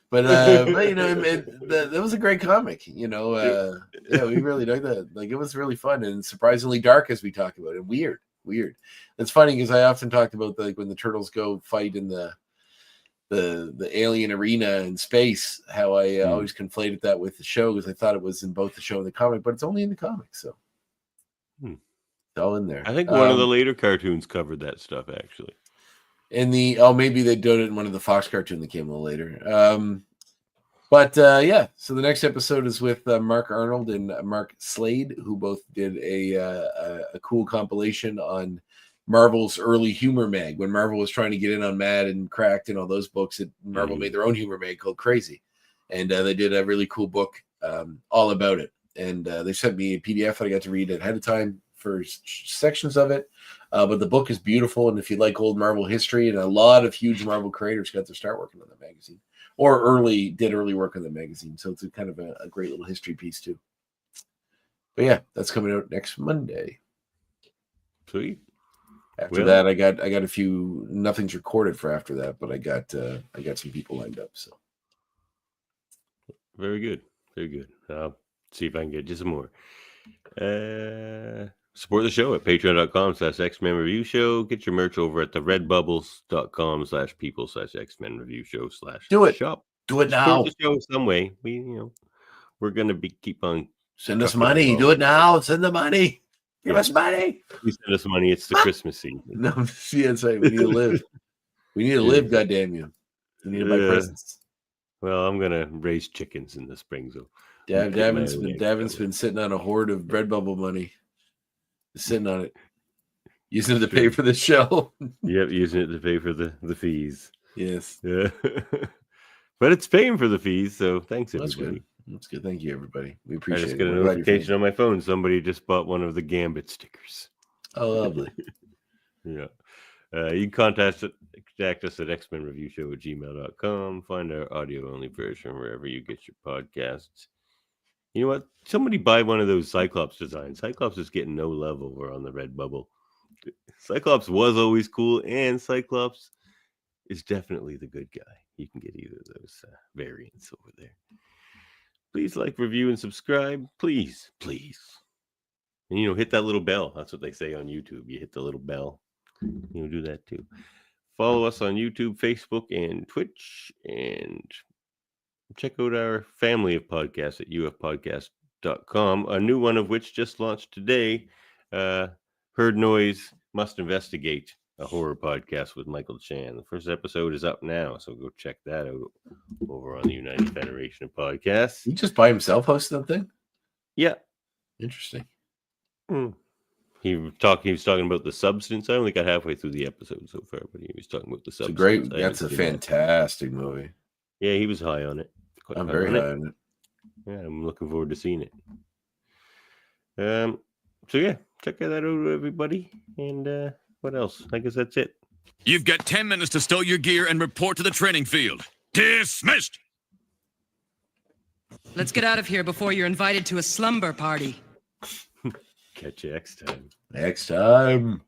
but that was a great comic. We really liked that. It was really fun and surprisingly dark, as we talked about it. Weird. It's funny because I often talked about when the turtles go fight in the alien arena in space, how I always conflated that with the show because I thought it was in both the show and the comic, but it's only in the comic, so. It's all in there. I think one of the later cartoons covered that stuff actually. Maybe they did it in one of the Fox cartoons that came a little later. So the next episode is with Mark Arnold and Mark Slade, who both did a cool compilation on Marvel's early humor mag. When Marvel was trying to get in on Mad and Cracked and all those books, Marvel made their own humor mag called Crazy, and they did a really cool book all about it. And they sent me a PDF that I got to read ahead of time for sections of it. But the book is beautiful. And if you like old Marvel history, and a lot of huge Marvel creators got to start working on the magazine or did early work on the magazine. So it's a kind of a great little history piece too. But yeah, that's coming out next Monday. Sweet. After that, I got a few, nothing's recorded for after that, but I got some people lined up. So very good. Very good. See if I can get you some more. Support the show at patreon.com/X-Men Review Show. Get your merch over at the redbubbles.com/people/X-Men Review Show /shop. Do it now. Support the show some way. We're going to keep on. Send us money. Do it now. Send the money. Give us money. You send us money. It's the Christmas season. No, see, that's right. We need to live. We need to live, goddamn you. We need to buy presents. Well, I'm going to raise chickens in the spring, so. Davin's been sitting on a hoard of Redbubble money. Sitting on it. Using it to pay for the show. Yep, using it to pay for the fees. Yes. Yeah. But it's paying for the fees, so thanks, everybody. That's good. Thank you, everybody. We appreciate it. I just got a notification on my phone. Somebody just bought one of the Gambit stickers. Oh, lovely. Yeah. You can contact us at xmenreviewshow@gmail.com. Find our audio-only version wherever you get your podcasts. You know what? Somebody buy one of those Cyclops designs. Cyclops is getting no love over on the Redbubble. Cyclops was always cool, and Cyclops is definitely the good guy. You can get either of those variants over there. Please like, review, and subscribe. Please, please. And, hit that little bell. That's what they say on YouTube. You hit the little bell. Do that too. Follow us on YouTube, Facebook, and Twitch. And check out our family of podcasts at ufpodcast.com. A new one of which just launched today. Heard Noise Must Investigate, a horror podcast with Michael Chan. The first episode is up now, so go check that out over on the United Federation of Podcasts. He just by himself host that thing? Yeah. Interesting. He was talking about The Substance. I only got halfway through the episode so far, but he was talking about The Substance. That's a fantastic movie. Yeah, he was high on it. I'm very high on it. Yeah, I'm looking forward to seeing it. So yeah, check that out, everybody. And what else? I guess that's it. You've got 10 minutes to stow your gear and report to the training field. Dismissed! Let's get out of here before you're invited to a slumber party. Catch you next time. Next time.